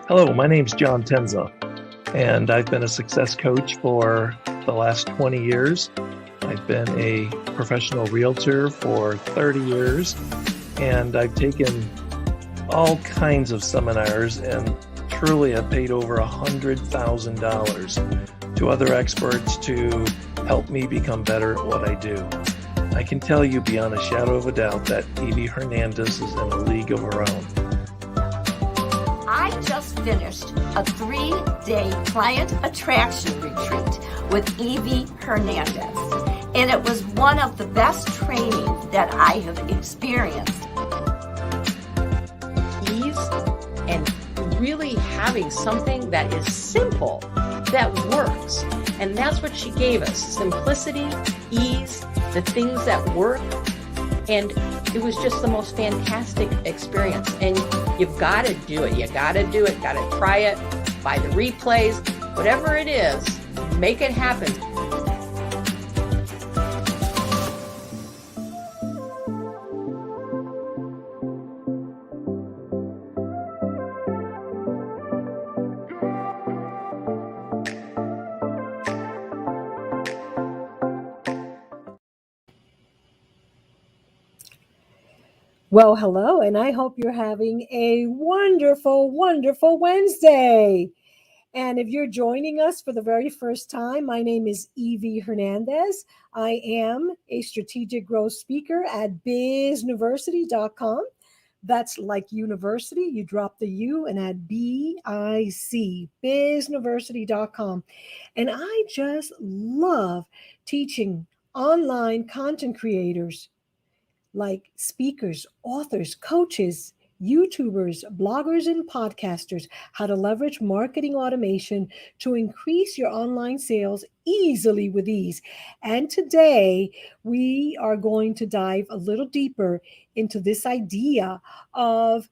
Hello, my name's John Tenza, and I've been a success coach for the last 20 years. I've been a professional realtor for 30 years, and I've taken all kinds of seminars and truly have paid over $100,000 to other experts to help me become better at what I do. I can tell you beyond a shadow of a doubt that Evie Hernandez is in a league of her own. I just finished a 3-day client attraction retreat with Evie Hernandez, and it was one of the best trainings that I have experienced. Ease and really having something that is simple, that works. And that's what she gave us. Simplicity, ease, the things that work. And it was just the most fantastic experience. And you've got to do it. You got to do it. Got to try it. Buy the replays. Whatever it is, make it happen. Well, hello, and I hope you're having a wonderful, wonderful Wednesday. And if you're joining us for the very first time, my name is Evie Hernandez. I am a strategic growth speaker at Bizniversity.com. That's like university. You drop the U and add B-I-C, Bizniversity.com. And I just love teaching online content creators like speakers, authors, coaches, YouTubers, bloggers, and podcasters, how to leverage marketing automation to increase your online sales easily with ease. And today we are going to dive a little deeper into this idea of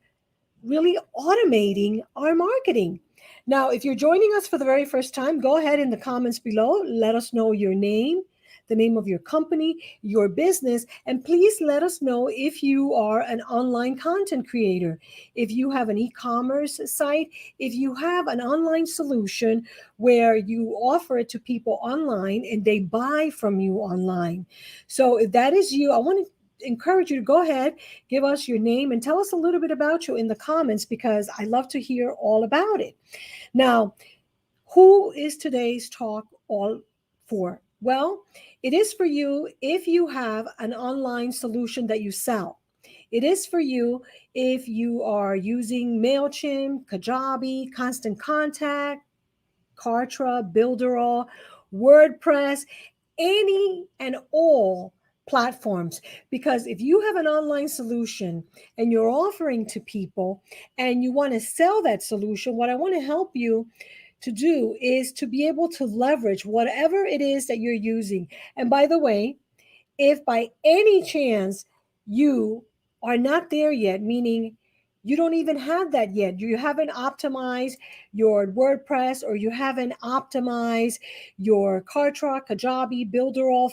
really automating our marketing. Now, if you're joining us for the very first time, go ahead in the comments below. Let us know your name, the name of your company, your business, and please let us know if you are an online content creator, if you have an e-commerce site, if you have an online solution where you offer it to people online and they buy from you online. So if that is you, I want to encourage you to go ahead, give us your name and tell us a little bit about you in the comments, because I love to hear all about it. Now, who is today's talk all for? Well, it is for you if you have an online solution that you sell. It is for you if you are using MailChimp, Kajabi, Constant Contact, Kartra, Builderall, WordPress, any and all platforms. Because if you have an online solution and you're offering to people and you want to sell that solution, what I want to help you to do is to be able to leverage whatever it is that you're using. And by the way, if by any chance you are not there yet, meaning you don't even have that yet, you haven't optimized your WordPress or you haven't optimized your Kartra, Kajabi, Builderall,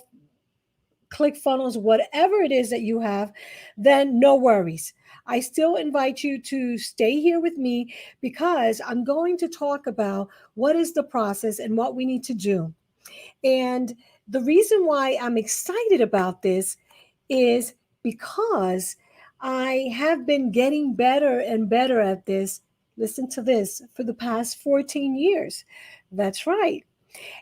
ClickFunnels, whatever it is that you have, then no worries. I still invite you to stay here with me because I'm going to talk about what is the process and what we need to do. And the reason why I'm excited about this is because I have been getting better and better at this. Listen to this, for the past 14 years. That's right.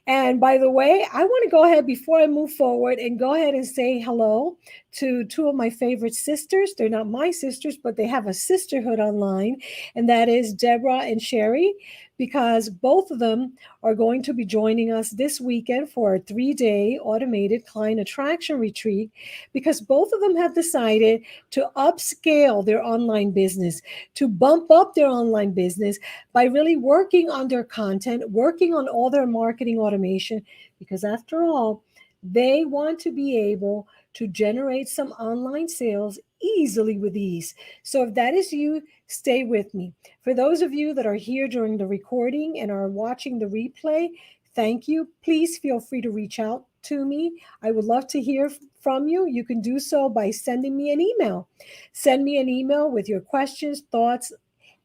And by the way, I want to go ahead before I move forward and go ahead and say hello to two of my favorite sisters. They're not my sisters, but they have a sisterhood online, and that is Deborah and Sherry, because both of them are going to be joining us this weekend for a 3-day automated client attraction retreat, because both of them have decided to upscale their online business, to bump up their online business by really working on their content, working on all their marketing automation, because after all, they want to be able to generate some online sales easily with ease. So if that is you, stay with me. For those of you that are here during the recording and are watching the replay, thank you. Please feel free to reach out to me. I would love to hear from you. You can do so by sending me an email. Send me an email with your questions, thoughts,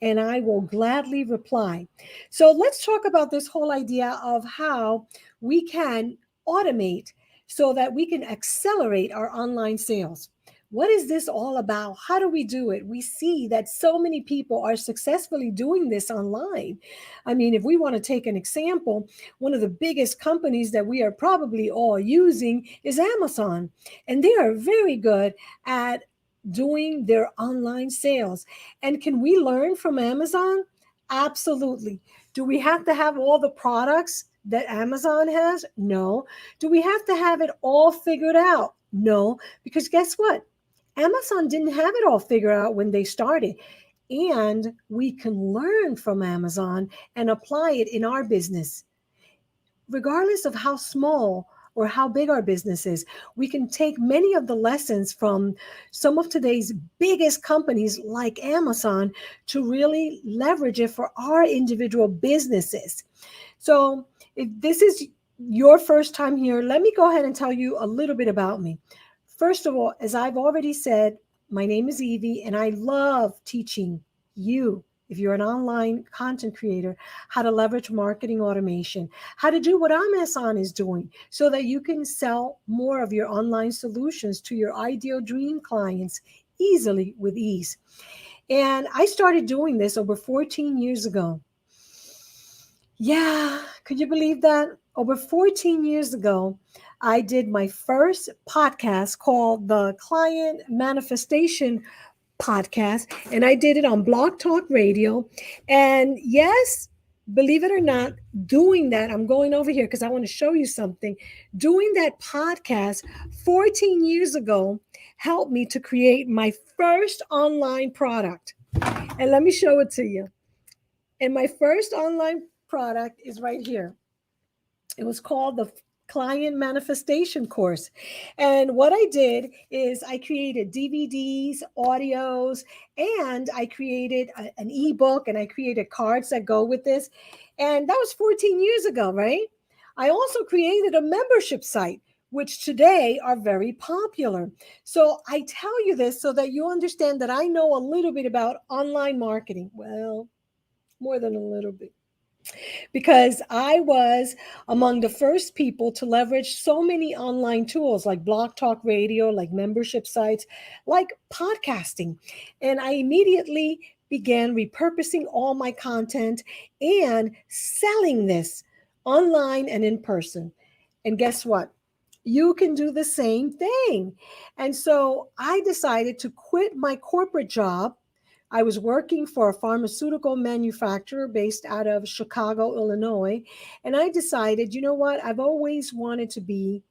and I will gladly reply. So let's talk about this whole idea of how we can automate so that we can accelerate our online sales. What is this all about? How do we do it? We see that so many people are successfully doing this online. I mean, if we want to take an example, one of the biggest companies that we are probably all using is Amazon, and they are very good at doing their online sales. And can we learn from Amazon? Absolutely. Do we have to have all the products that Amazon has? No. Do we have to have it all figured out? No, because guess what? Amazon didn't have it all figured out when they started. And we can learn from Amazon and apply it in our business. Regardless of how small or how big our business is, we can take many of the lessons from some of today's biggest companies like Amazon to really leverage it for our individual businesses. So if this is your first time here, let me go ahead and tell you a little bit about me. First of all, as I've already said, my name is Evie, and I love teaching you, if you're an online content creator, how to leverage marketing automation, how to do what Amazon is doing so that you can sell more of your online solutions to your ideal dream clients easily with ease. And I started doing this over 14 years ago. Yeah, could you believe that? Over 14 years ago, I did my first podcast called the Client Manifestation Podcast, and I did it on Blog Talk Radio. And yes, believe it or not, doing that, I'm going over here because I want to show you something. Doing that podcast 14 years ago helped me to create my first online product. And let me show it to you. And my first online product is right here. It was called the Client Manifestation Course. And what I did is I created DVDs, audios, and I created an ebook, and I created cards that go with this. And that was 14 years ago, right? I also created a membership site, which today are very popular. So I tell you this so that you understand that I know a little bit about online marketing. Well, more than a little bit, because I was among the first people to leverage so many online tools like Blog Talk Radio, like membership sites, like podcasting. And I immediately began repurposing all my content and selling this online and in person. And guess what? You can do the same thing. And so I decided to quit my corporate job. I was working for a pharmaceutical manufacturer based out of Chicago, Illinois. And I decided, you know what? I've always wanted to be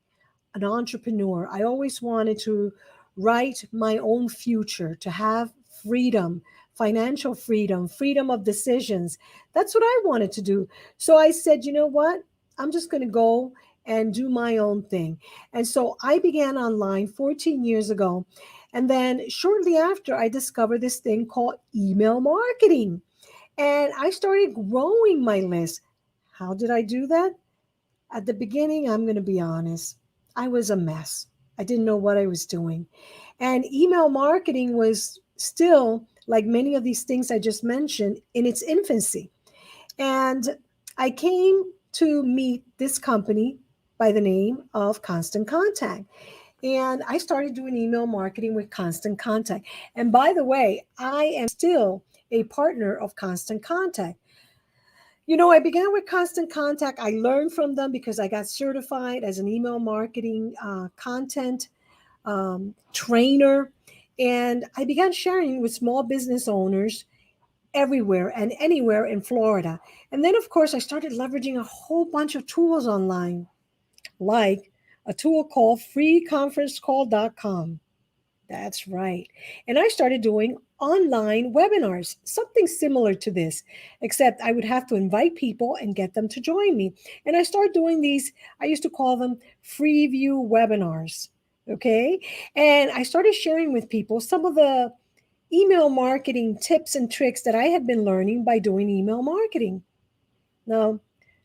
an entrepreneur. I always wanted to write my own future, to have freedom, financial freedom, freedom of decisions. That's what I wanted to do. So I said, you know what? I'm just going to go and do my own thing. And so I began online 14 years ago. And then shortly after, I discovered this thing called email marketing. And I started growing my list. How did I do that? At the beginning, I'm going to be honest, I was a mess. I didn't know what I was doing. And email marketing was still, like many of these things I just mentioned, in its infancy. And I came to meet this company by the name of Constant Contact. And I started doing email marketing with Constant Contact. And by the way, I am still a partner of Constant Contact. You know, I began with Constant Contact. I learned from them because I got certified as an email marketing content trainer. And I began sharing with small business owners everywhere and anywhere in Florida. And then, of course, I started leveraging a whole bunch of tools online, like a tool called freeconferencecall.com. That's right. And I started doing online webinars, something similar to this, except I would have to invite people and get them to join me. And I started doing these, I used to call them free view webinars. Okay. And I started sharing with people some of the email marketing tips and tricks that I had been learning by doing email marketing. Now,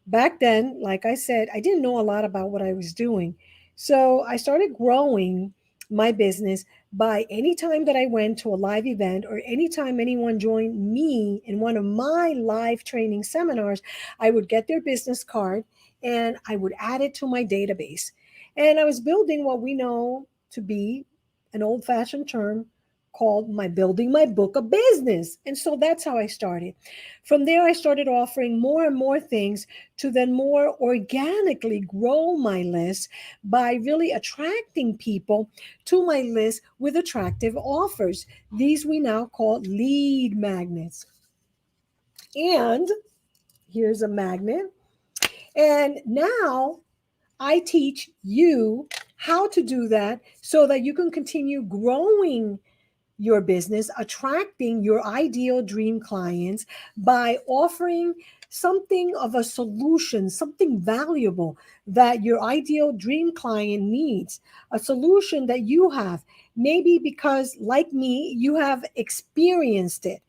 back then, like I said, I didn't know a lot about what I was doing. So I started growing my business by any time that I went to a live event or anytime anyone joined me in one of my live training seminars, I would get their business card and I would add it to my database. And I was building what we know to be an old fashioned term called my building my book of business. And so that's how I started. From there, I started offering more and more things to then more organically grow my list by really attracting people to my list with attractive offers. These we now call lead magnets. And here's a magnet. And now I teach you how to do that so that you can continue growing your business, attracting your ideal dream clients by offering something of a solution, something valuable that your ideal dream client needs, a solution that you have. Maybe because, like me, you have experienced it.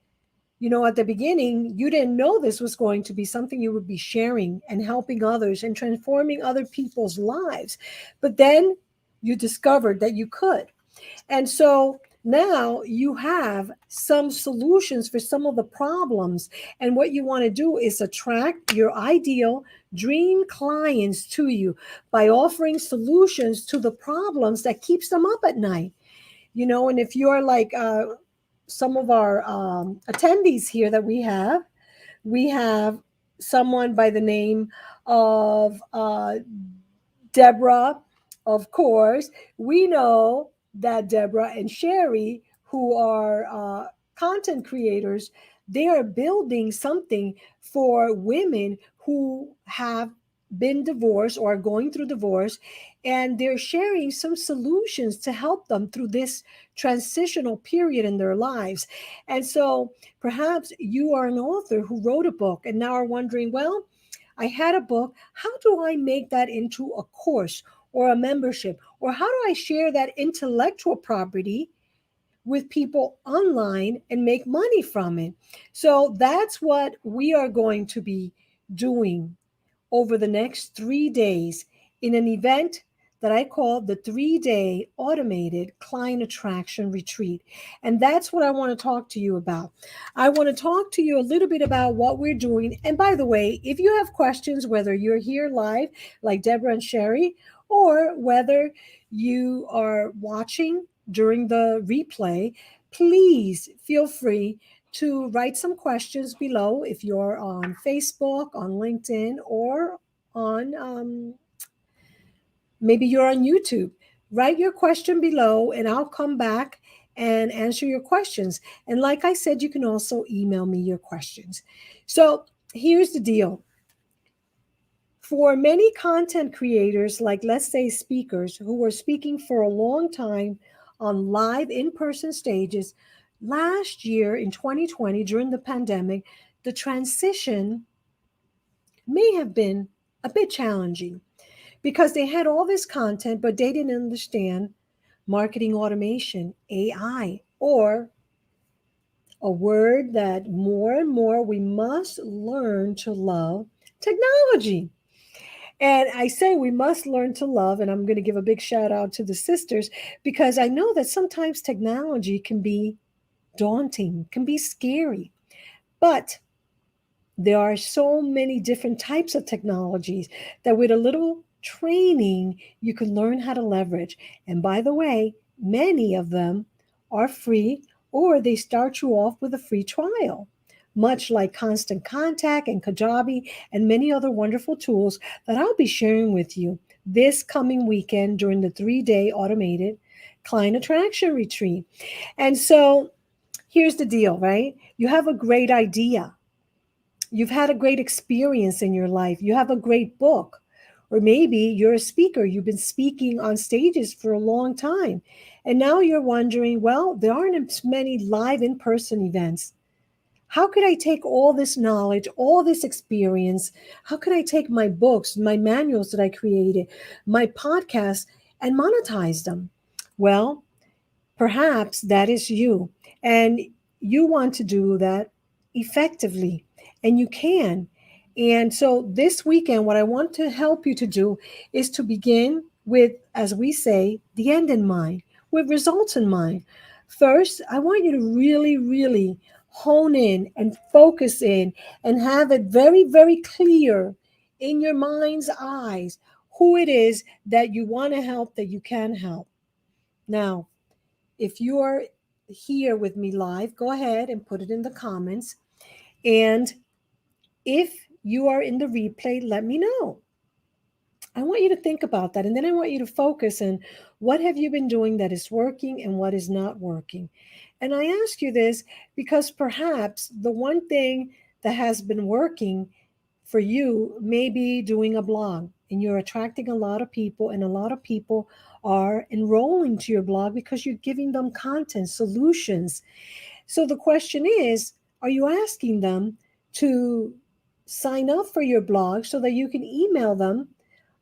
You know, at the beginning, you didn't know this was going to be something you would be sharing and helping others and transforming other people's lives. But then you discovered that you could. And so now you have some solutions for some of the problems. And what you want to do is attract your ideal dream clients to you by offering solutions to the problems that keeps them up at night. You know, and if you're like some of our attendees here that we have someone by the name of Deborah. Of course, we know that Deborah and Sherry, who are content creators, they are building something for women who have been divorced or are going through divorce, and they're sharing some solutions to help them through this transitional period in their lives. And so perhaps you are an author who wrote a book and now are wondering, well, I had a book. How do I make that into a course or a membership? Or how do I share that intellectual property with people online and make money from it? So that's what we are going to be doing over the next 3 days in an event that I call the 3-day automated client attraction retreat. And that's what I want to talk to you about. I want to talk to you a little bit about what we're doing. And by the way, if you have questions, whether you're here live like Deborah and Sherry, or whether you are watching during the replay, please feel free to write some questions below if you're on Facebook, on LinkedIn, or on maybe you're on YouTube. Write your question below and I'll come back and answer your questions. And like I said, you can also email me your questions. So here's the deal. For many content creators, like let's say speakers who were speaking for a long time on live in-person stages, last year in 2020, during the pandemic, the transition may have been a bit challenging because they had all this content, but they didn't understand marketing automation, AI, or a word that more and more we must learn to love, technology. And I say we must learn to love, and I'm going to give a big shout out to the sisters because I know that sometimes technology can be daunting, can be scary. But there are so many different types of technologies that with a little training, you can learn how to leverage. And by the way, many of them are free or they start you off with a free trial, much like Constant Contact and Kajabi and many other wonderful tools that I'll be sharing with you this coming weekend during the 3-day automated client attraction retreat. And so here's the deal, right? You have a great idea. You've had a great experience in your life. You have a great book. Or maybe you're a speaker. You've been speaking on stages for a long time. And now you're wondering, well, there aren't as many live in-person events. How could I take all this knowledge, all this experience? How could I take my books, my manuals that I created, my podcasts, and monetize them? Well, perhaps that is you. And you want to do that effectively. And you can. And so this weekend, what I want to help you to do is to begin with, as we say, the end in mind. with results in mind. First, I want you to really, really hone in and focus in and have it very, very clear in your mind's eyes who it is that you want to help, that you can help. Now, if you are here with me live, go ahead and put it in the comments. And if you are in the replay, let me know. I want you to think about that. And then I want you to focus on what have you been doing that is working and what is not working. And I ask you this because perhaps the one thing that has been working for you may be doing a blog, and you're attracting a lot of people, and a lot of people are enrolling to your blog because you're giving them content, solutions. So the question is, are you asking them to sign up for your blog so that you can email them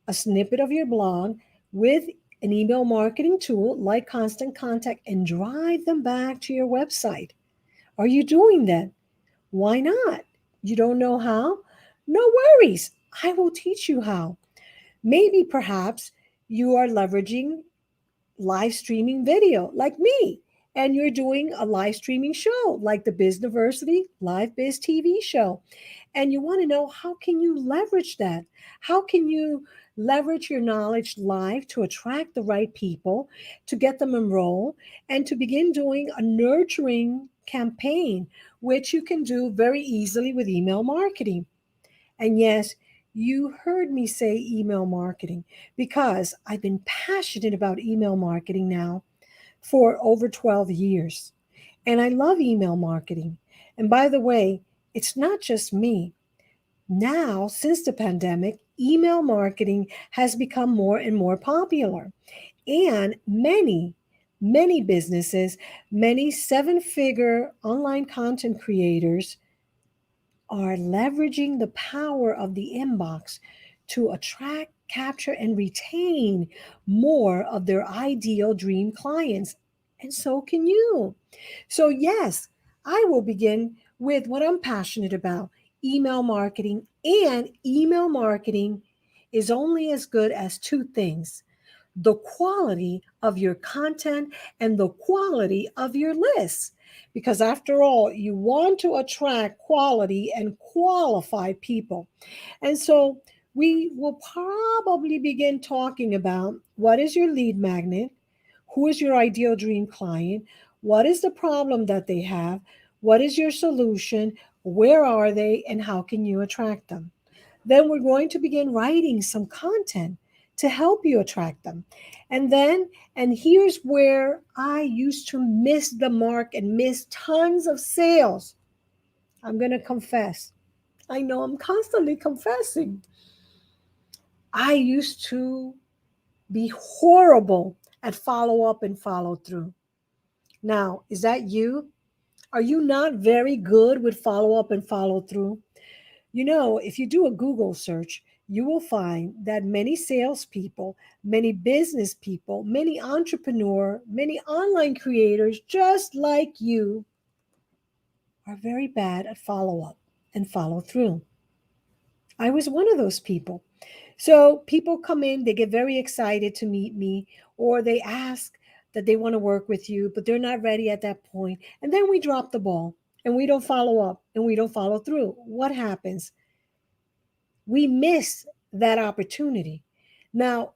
a snippet of your blog with an email marketing tool like Constant Contact and drive them back to your website? Are you doing that? Why not? You don't know how? No worries. I will teach you how. Maybe perhaps you are leveraging live streaming video like me, and you're doing a live streaming show like the Bizniversity LiveBizTV show, and you want to know how can you leverage that? How can you leverage your knowledge live to attract the right people, to get them enrolled, and to begin doing a nurturing campaign, which you can do very easily with email marketing. And yes, you heard me say email marketing because I've been passionate about email marketing now for over 12 years. And I love email marketing. And by the way, it's not just me. Now, since the pandemic, email marketing has become more and more popular. And many businesses, many seven-figure online content creators are leveraging the power of the inbox to attract, capture, and retain more of their ideal dream clients. And so can you. So, yes, I will begin with what I'm passionate about, email marketing. And email marketing is only as good as two things: the quality of your content and the quality of your list. Because after all, you want to attract quality and qualified people. And so we will probably begin talking about what is your lead magnet, who is your ideal dream client, what is the problem that they have, what is your solution, where are they, and how can you attract them. Then we're going to begin writing some content to help you attract them. And here's where I used to miss the mark and miss tons of sales. I'm going to confess. I know I'm constantly confessing. I used to be horrible at follow up and follow through. Now, is that you? Are you not very good with follow up and follow through? You know, if you do a Google search, you will find that many salespeople, many business people, many entrepreneurs, many online creators, just like you, are very bad at follow up and follow through. I was one of those people. So people come in, they get very excited to meet me, or they ask that they want to work with you, but they're not ready at that point. And then we drop the ball and we don't follow up and we don't follow through. What happens? We miss that opportunity. Now,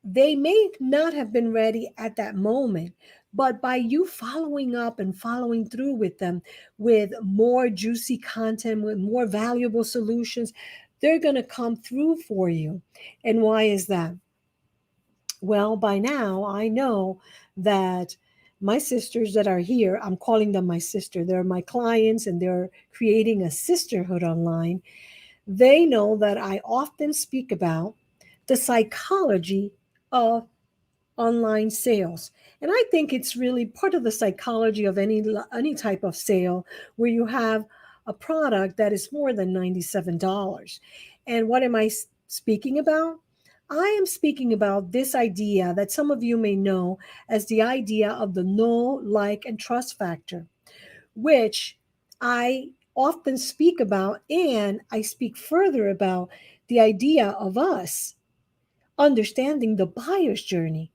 they may not have been ready at that moment, but by you following up and following through with them with more juicy content, with more valuable solutions, they're going to come through for you. And why is that? Well, by now, I know that my sisters that are here, I'm calling them my sister, they're my clients and they're creating a sisterhood online. They know that I often speak about the psychology of online sales. And I think it's really part of the psychology of any type of sale where you have a product that is more than $97. And what am I speaking about? I am speaking about this idea that some of you may know as the idea of the know, like, and trust factor, which I often speak about, and I speak further about the idea of us understanding the buyer's journey.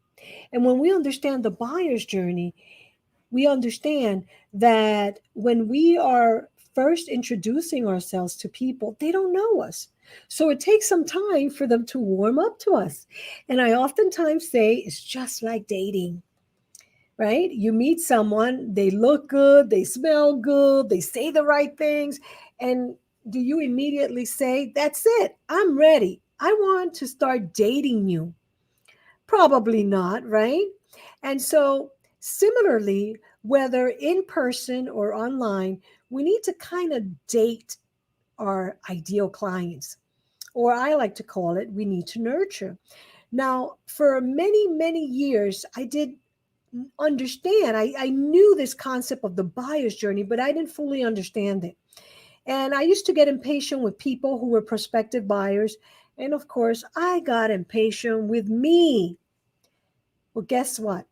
And when we understand the buyer's journey, we understand that when we are first introducing ourselves to people, they don't know us. So it takes some time for them to warm up to us. And I oftentimes say it's just like dating, right? You meet someone, they look good, they smell good, they say the right things. And do you immediately say, that's it, I'm ready, I want to start dating you? Probably not, right? And so, similarly, whether in person or online, we need to kind of date our ideal clients, or I like to call it, we need to nurture. Now, for many, many years, I did understand, I knew this concept of the buyer's journey, but I didn't fully understand it. And I used to get impatient with people who were prospective buyers. And of course, I got impatient with me. Well, guess what?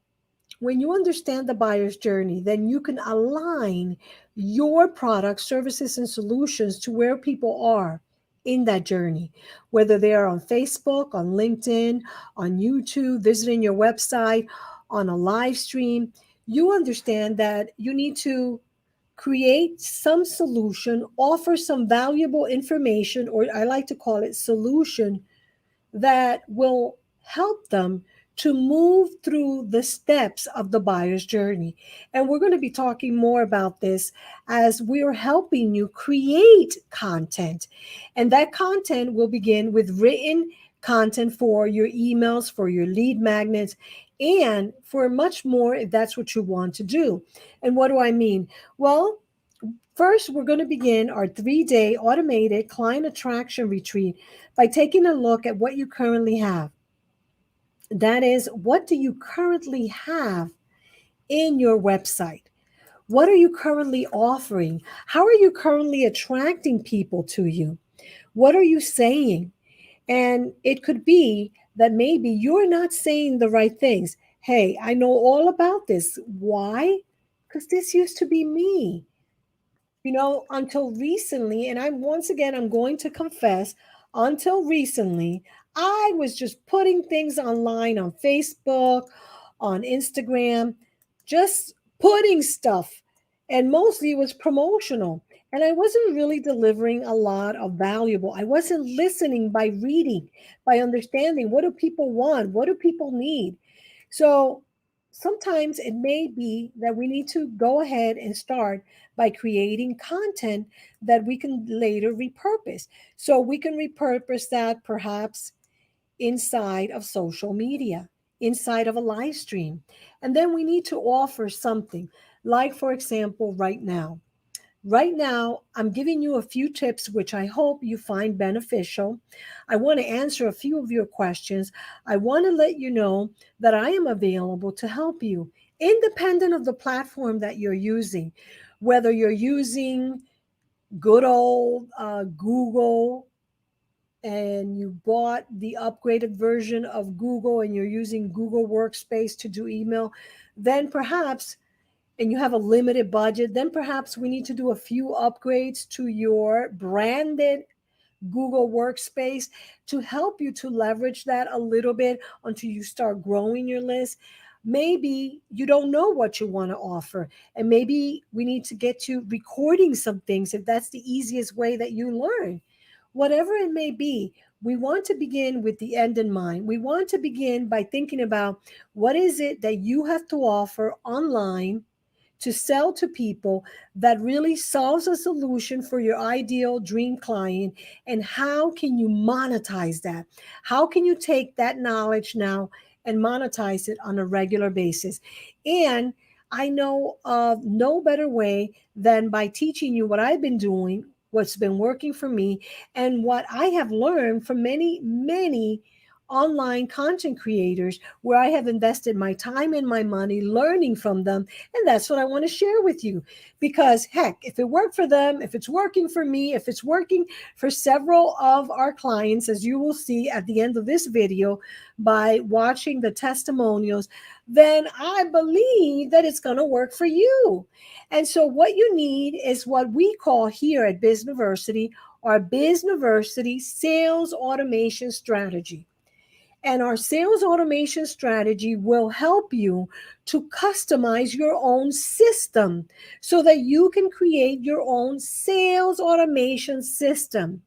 When you understand the buyer's journey, then you can align your products, services, and solutions to where people are in that journey, whether they are on Facebook, on LinkedIn, on YouTube, visiting your website, on a live stream. You understand that you need to create some solution, offer some valuable information, or I like to call it solution, that will help them to move through the steps of the buyer's journey. And we're going to be talking more about this as we are helping you create content. And that content will begin with written content for your emails, for your lead magnets, and for much more if that's what you want to do. And what do I mean? Well, first, we're going to begin our 3-day automated client attraction retreat by taking a look at what you currently have. That is, what do you currently have in your website? What are you currently offering? How are you currently attracting people to you? What are you saying? And it could be that maybe you're not saying the right things. Hey, I know all about this. Why? Because this used to be me. Until recently, and I'm going to confess, until recently, I was just putting things online on Facebook, on Instagram, just putting stuff. And mostly it was promotional. And I wasn't really delivering a lot of valuable. I wasn't listening by reading, by understanding what do people want? What do people need? So sometimes it may be that we need to go ahead and start by creating content that we can later repurpose. So we can repurpose that perhaps inside of social media, inside of a live stream. And then we need to offer something like, for example, right now. Right now, I'm giving you a few tips which I hope you find beneficial. I want to answer a few of your questions. I want to let you know that I am available to help you, independent of the platform that you're using, whether you're using good old Google and you bought the upgraded version of Google and you're using Google Workspace to do email, then perhaps, and you have a limited budget, then perhaps we need to do a few upgrades to your branded Google Workspace to help you to leverage that a little bit until you start growing your list. Maybe you don't know what you want to offer, and maybe we need to get you recording some things if that's the easiest way that you learn. Whatever it may be, we want to begin with the end in mind. We want to begin by thinking about what is it that you have to offer online to sell to people that really solves a solution for your ideal dream client, and how can you monetize that? How can you take that knowledge now and monetize it on a regular basis? And I know of no better way than by teaching you what I've been doing, what's been working for me, and what I have learned from many, many online content creators where I have invested my time and my money learning from them. And that's what I want to share with you, because heck, if it worked for them, if it's working for me, if it's working for several of our clients, as you will see at the end of this video by watching the testimonials, then I believe that it's going to work for you. And so what you need is what we call here at Bizniversity our Bizniversity sales automation strategy. And our sales automation strategy will help you to customize your own system so that you can create your own sales automation system.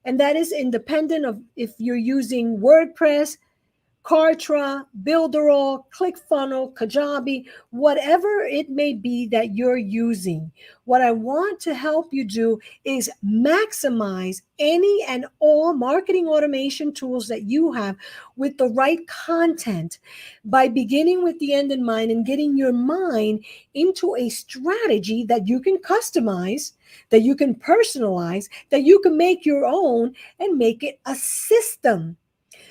And that is independent of if you're using WordPress, Kartra, Builderall, ClickFunnels, Kajabi, whatever it may be that you're using. What I want to help you do is maximize any and all marketing automation tools that you have with the right content by beginning with the end in mind and getting your mind into a strategy that you can customize, that you can personalize, that you can make your own and make it a system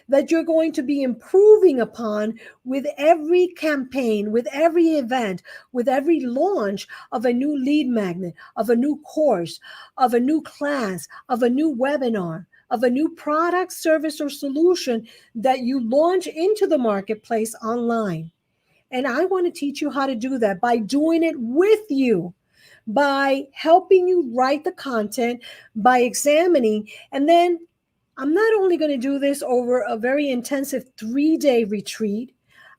that you're going to be improving upon with every campaign, with every event, with every launch of a new lead magnet, of a new course, of a new class, of a new webinar, of a new product, service, or solution that you launch into the marketplace online. And I want to teach you how to do that by doing it with you, by helping you write the content, by examining, and then I'm not only going to do this over a very intensive 3-day retreat,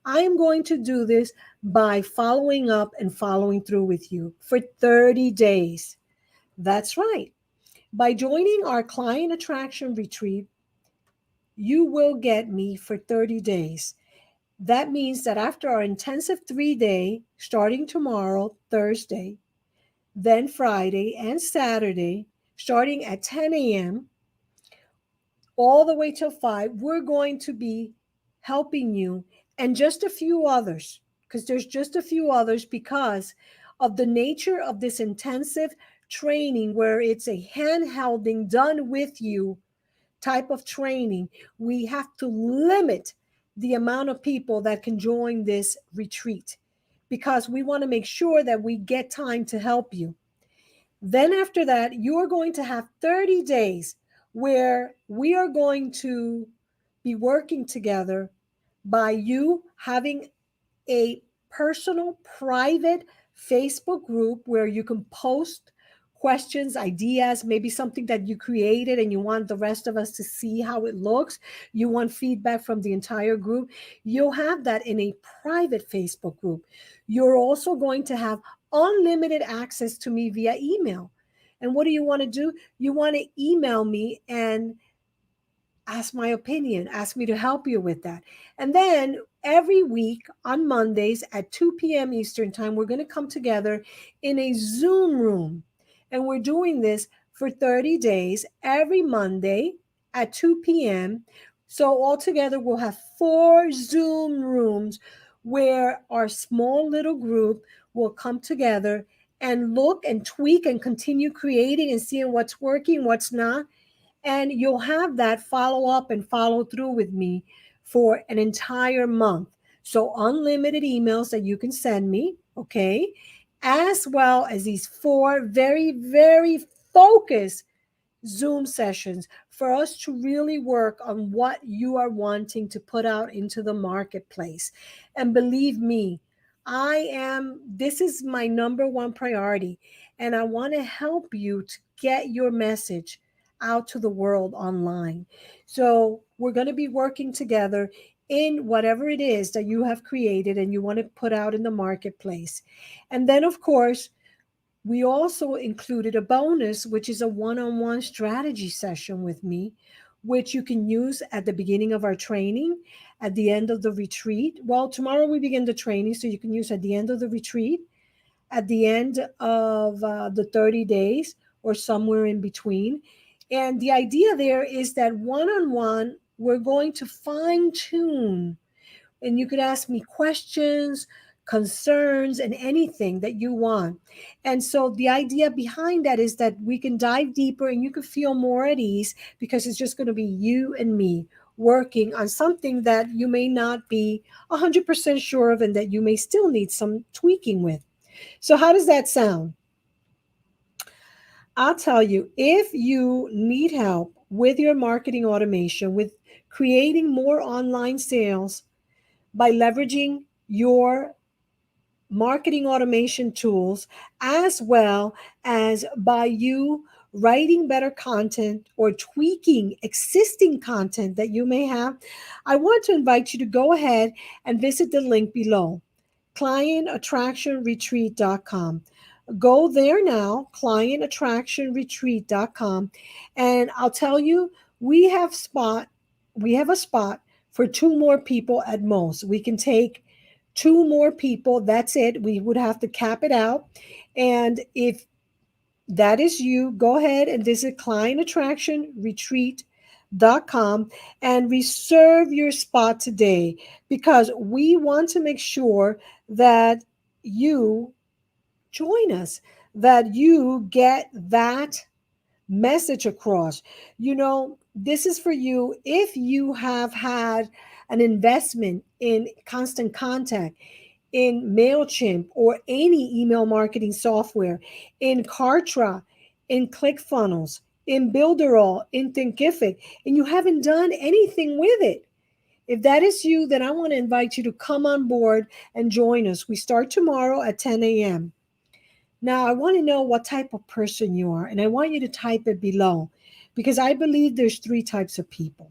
I am going to do this by following up and following through with you for 30 days. That's right. By joining our client attraction retreat, you will get me for 30 days. That means that after our intensive 3-day, starting tomorrow, Thursday, then Friday and Saturday, starting at 10 a.m., all the way till 5, we're going to be helping you and just a few others, because there's just a few others because of the nature of this intensive training where it's a handholding done with you type of training. We have to limit the amount of people that can join this retreat because we want to make sure that we get time to help you. Then after that, you're going to have 30 days where we are going to be working together by you having a personal, private Facebook group where you can post questions, ideas, maybe something that you created and you want the rest of us to see how it looks. You want feedback from the entire group. You'll have that in a private Facebook group. You're also going to have unlimited access to me via email. And what do you want to do? You want to email me and ask my opinion, ask me to help you with that. And then every week on Mondays at 2 p.m. Eastern time, we're going to come together in a Zoom room. And we're doing this for 30 days every Monday at 2 p.m. So altogether, we'll have 4 Zoom rooms where our small little group will come together and look and tweak and continue creating and seeing what's working, what's not. And you'll have that follow up and follow through with me for an entire month. So unlimited emails that you can send me, okay? As well as these 4 very, very focused Zoom sessions for us to really work on what you are wanting to put out into the marketplace. And believe me, this is my number one priority. And I want to help you to get your message out to the world online. So we're going to be working together in whatever it is that you have created and you want to put out in the marketplace. And then, of course, we also included a bonus, which is a one-on-one strategy session with me, which you can use at the beginning of our training, at the end of the retreat. Well, tomorrow we begin the training, so you can use at the end of the retreat, at the end of the 30 days, or somewhere in between. And the idea there is that one-on-one, we're going to fine-tune, and you could ask me questions, concerns, and anything that you want. And so the idea behind that is that we can dive deeper and you can feel more at ease because it's just going to be you and me working on something that you may not be 100% sure of and that you may still need some tweaking with. So how does that sound? I'll tell you, if you need help with your marketing automation, with creating more online sales by leveraging your marketing automation tools, as well as by you writing better content or tweaking existing content that you may have, I want to invite you to go ahead and visit the link below, clientattractionretreat.com. Go there now, clientattractionretreat.com, and I'll tell you, we have a spot for two more people at most. We can take two more people. That's it. We would have to cap it out. And if that is you, go ahead and visit clientattractionretreat.com and reserve your spot today, because we want to make sure that you join us, that you get that message across. This is for you if you have had an investment in Constant Contact, in MailChimp, or any email marketing software, in Kartra, in ClickFunnels, in Builderall, in Thinkific, and you haven't done anything with it. If that is you, then I want to invite you to come on board and join us. We start tomorrow at 10 a.m. Now, I want to know what type of person you are, and I want you to type it below, because I believe there's three types of people.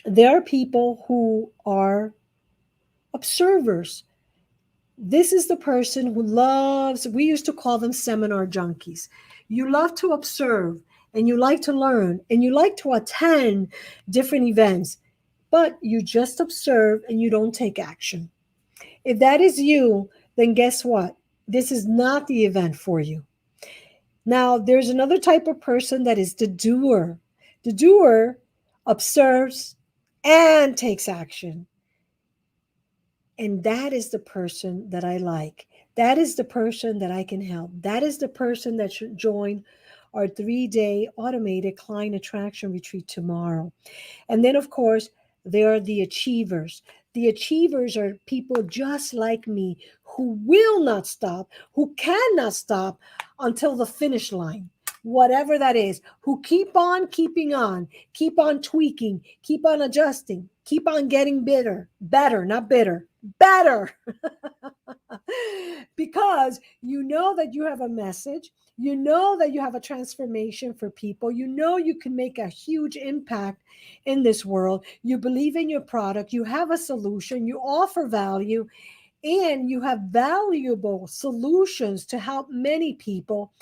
There are people who are observers. This is the person who loves, we used to call them seminar junkies. You love to observe, and you like to learn, and you like to attend different events, but you just observe and you don't take action. If that is you, then guess what? This is not the event for you. Now, there's another type of person that is the doer. The doer observes and takes action. And that is the person that I like. That is the person that I can help. That is the person that should join our 3-day automated client attraction retreat tomorrow. And then, of course, there are the achievers. The achievers are people just like me who will not stop, who cannot stop until the finish line, whatever that is, who keep on keeping on, keep on tweaking, keep on adjusting, keep on getting better, not bitter, better. Because you know that you have a message, you know that you have a transformation for people, you know you can make a huge impact in this world, you believe in your product, you have a solution, you offer value, and you have valuable solutions to help many people.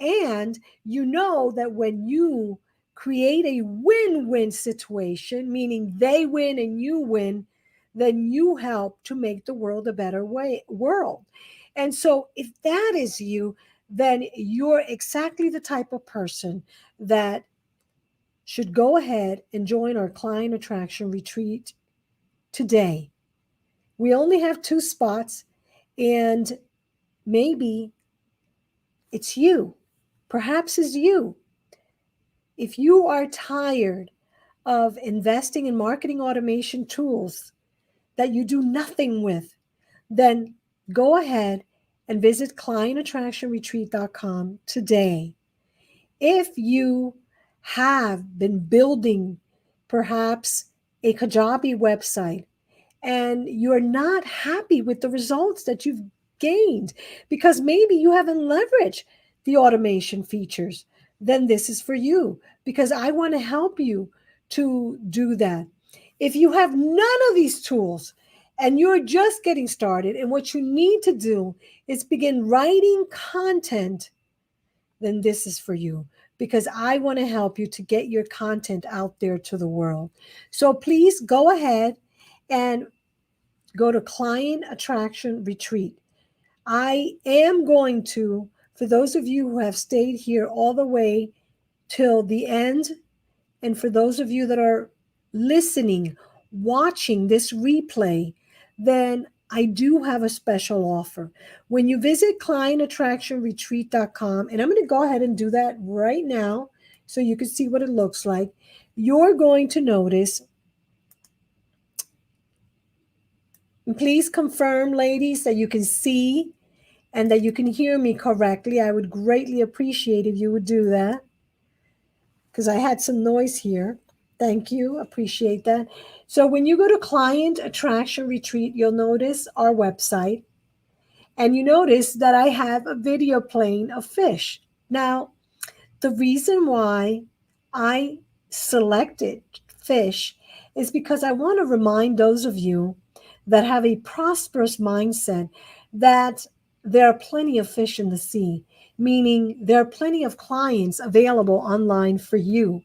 And you know that when you create a win-win situation, meaning they win and you win, then you help to make the world a better world. And so if that is you, then you're exactly the type of person that should go ahead and join our client attraction retreat today. We only have 2 spots, and maybe it's you. Perhaps it's you. If you are tired of investing in marketing automation tools that you do nothing with, then go ahead and visit clientattractionretreat.com today. If you have been building perhaps a Kajabi website and you're not happy with the results that you've gained because maybe you haven't leveraged the automation features, then this is for you, because I want to help you to do that. If you have none of these tools and you're just getting started and what you need to do is begin writing content, then this is for you, because I want to help you to get your content out there to the world. So please go ahead and go to Client Attraction Retreat. I am going to, for those of you who have stayed here all the way till the end, and for those of you that are listening, watching this replay, then I do have a special offer. When you visit clientattractionretreat.com, and I'm going to go ahead and do that right now so you can see what it looks like, you're going to notice, and please confirm, ladies, that you can see and that you can hear me correctly. I would greatly appreciate if you would do that, because I had some noise here. Thank you. Appreciate that. So when you go to Client Attraction Retreat, you'll notice our website. And you notice that I have a video playing of fish. Now, The reason why I selected fish is because I want to remind those of you that have a prosperous mindset that there are plenty of fish in the sea, meaning there are plenty of clients available online for you.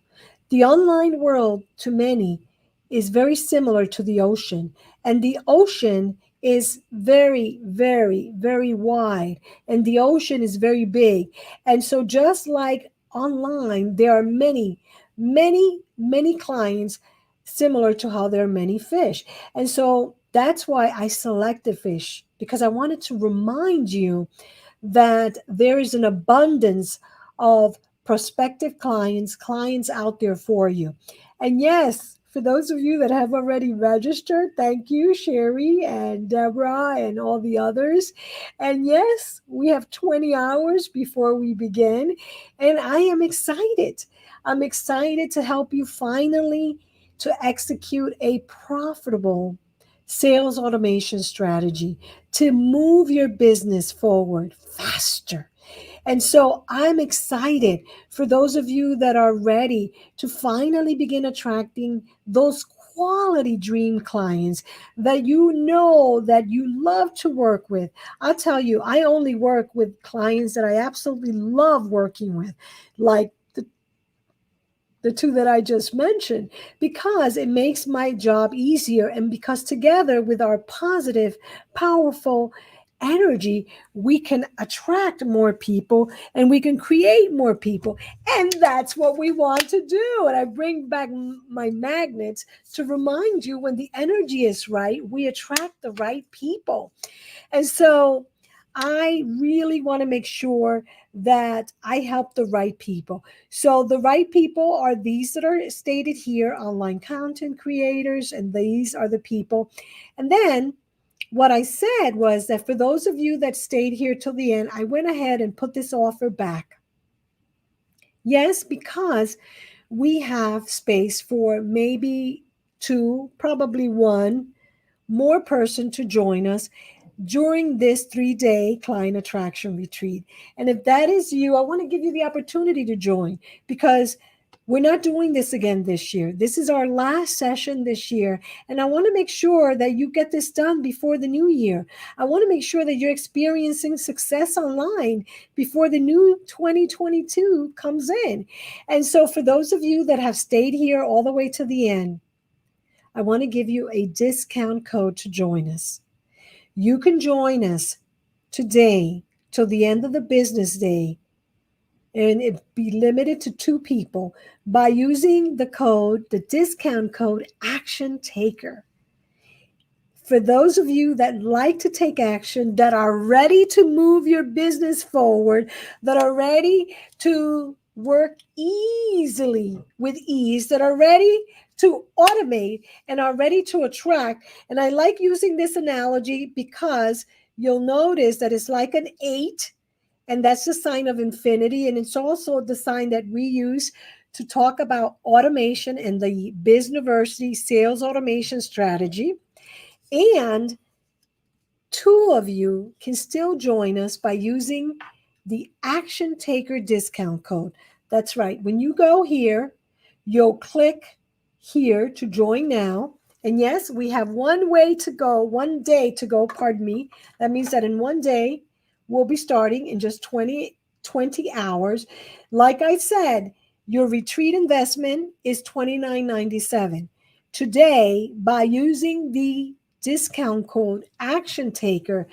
The online world, to many, is very similar to the ocean, and the ocean is very, very, very wide, and the ocean is very big. And so, just like online, there are many, many, many clients similar to how there are many fish. And so, that's why I selected fish, because I wanted to remind you that there is an abundance of prospective clients out there for you. And yes, for those of you that have already registered, thank you, Sherry and Deborah and all the others. And yes, we have 20 hours before we begin. And I am excited. I'm excited to help you finally to execute a profitable sales automation strategy to move your business forward faster. And so I'm excited for those of you that are ready to finally begin attracting those quality dream clients that you know that you love to work with. I'll tell you, I only work with clients that I absolutely love working with, like the two that I just mentioned, because it makes my job easier. And because together with our positive, powerful energy, we can attract more people and we can create more people. And that's what we want to do. And I bring back my magnets to remind you, when the energy is right, we attract the right people. And so I really want to make sure that I help the right people. So the right people are these that are stated here: online content creators, and these are the people. And then what I said was that for those of you that stayed here till the end, I went ahead and put this offer back. Yes, because we have space for maybe two, probably one more person to join us during this 3-day client attraction retreat. And if that is you, I want to give you the opportunity to join, because we're not doing this again this year. This is our last session this year. And I want to make sure that you get this done before the new year. I want to make sure that you're experiencing success online before the new 2022 comes in. And so for those of you that have stayed here all the way to the end, I want to give you a discount code to join us. You can join us today till the end of the business day, and it be limited to 2 people, by using the discount code Action Taker. For those of you that like to take action, that are ready to move your business forward, that are ready to work easily with ease, that are ready to automate and are ready to attract. And I like using this analogy because you'll notice that it's like an 8, and that's the sign of infinity. And it's also the sign that we use to talk about automation and the Bizniversity sales automation strategy. And 2 of you can still join us by using the Action Taker discount code. That's right. When you go here, you'll click here to join now. And yes, we have one day to go, pardon me. That means that in one day, we'll be starting in just 20 hours. Like I said, your retreat investment is $29.97. Today, by using the discount code Action Taker,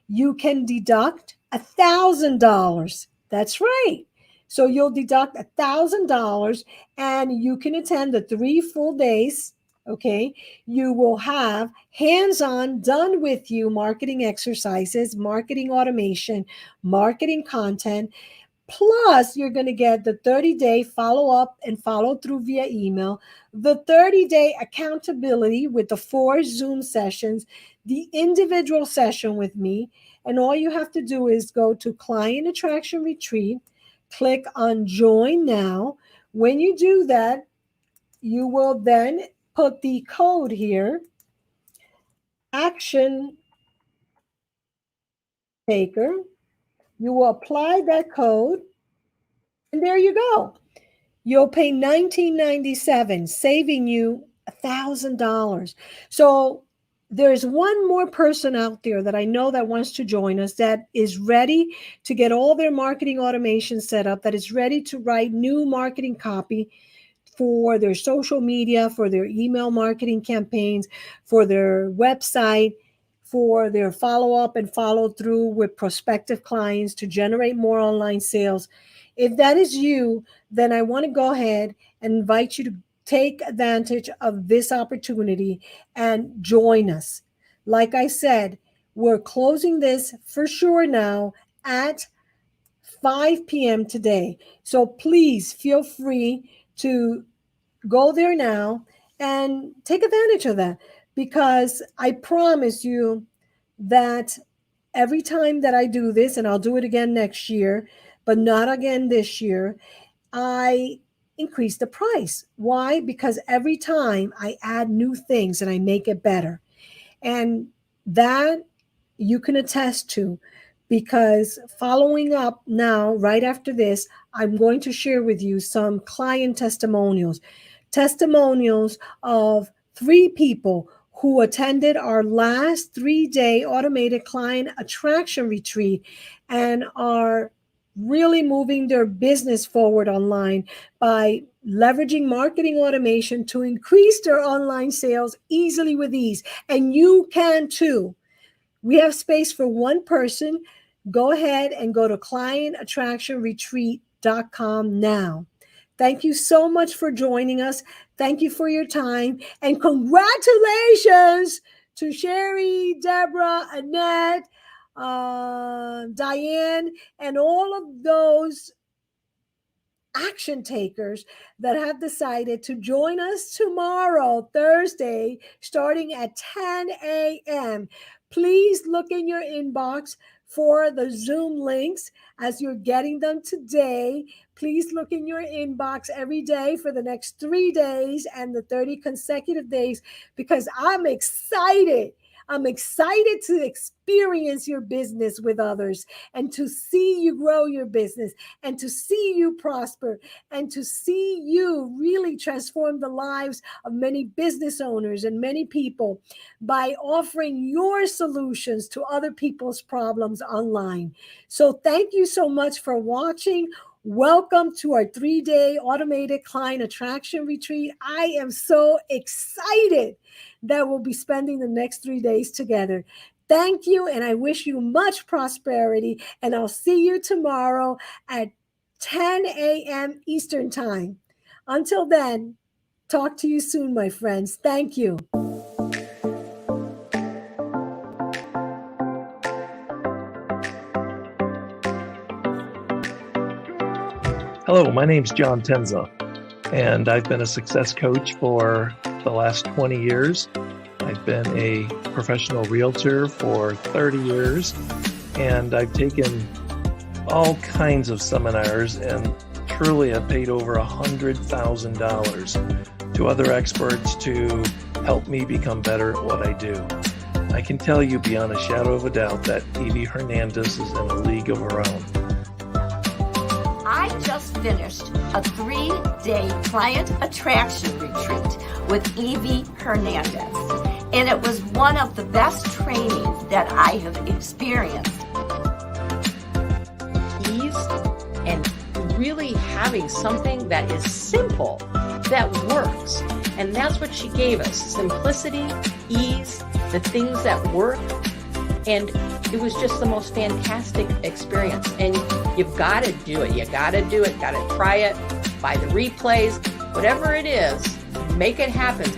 you can deduct $1,000. That's right. So you'll deduct $1,000 and you can attend the 3 full days. Okay. You will have hands-on, done with you marketing exercises, marketing automation, marketing content. Plus, you're going to get the 30-day follow-up and follow-through via email, the 30-day accountability with the 4 Zoom sessions, the individual session with me. And all you have to do is go to Client Attraction Retreat, click on Join Now. When you do that, you will then put the code here, Action Taker. You will apply that code. And there you go. You'll pay $19.97, saving you $1,000. So there's one more person out there that I know that wants to join us, that is ready to get all their marketing automation set up, that is ready to write new marketing copy for their social media, for their email marketing campaigns, for their website, for their follow-up and follow-through with prospective clients to generate more online sales. If that is you, then I want to go ahead and invite you to take advantage of this opportunity and join us. Like I said, we're closing this for sure now at 5 p.m. today. So please feel free to go there now and take advantage of that, because I promise you that every time that I do this, and I'll do it again next year, but not again this year, I increase the price. Why? Because every time I add new things and I make it better. And that you can attest to, because following up now, right after this, I'm going to share with you some client testimonials of 3 people who attended our last 3-day automated client attraction retreat and are really moving their business forward online by leveraging marketing automation to increase their online sales easily with ease. And you can too. We have space for one person. Go ahead and go to clientattractionretreat.com now. Thank you so much for joining us. Thank you for your time. And congratulations to Sherry, Deborah, Annette, Diane, and all of those action takers that have decided to join us tomorrow, Thursday, starting at 10 a.m. Please look in your inbox for the Zoom links as you're getting them today. Please look in your inbox every day for the next 3 days and the 30 consecutive days, because I'm excited. I'm excited to experience your business with others and to see you grow your business and to see you prosper and to see you really transform the lives of many business owners and many people by offering your solutions to other people's problems online. So thank you so much for watching. Welcome to our 3-day automated client attraction retreat. I am so excited that we'll be spending the next 3 days together. Thank you, and I wish you much prosperity, and I'll see you tomorrow at 10 a.m. Eastern Time. Until then, talk to you soon, my friends. Thank you. Hello, my name's John Tenza, and I've been a success coach for the last 20 years. I've been a professional realtor for 30 years, and I've taken all kinds of seminars and truly have paid over $100,000 to other experts to help me become better at what I do. I can tell you beyond a shadow of a doubt that Evie Hernandez is in a league of her own. I just finished a 3-day client attraction retreat with Evie Hernandez, and it was one of the best trainings that I have experienced. Ease and really having something that is simple, that works. And that's what she gave us: simplicity, ease, the things that work. And it was just the most fantastic experience. And you've got to do it. You got to do it. Got to try it. Buy the replays. Whatever it is, make it happen.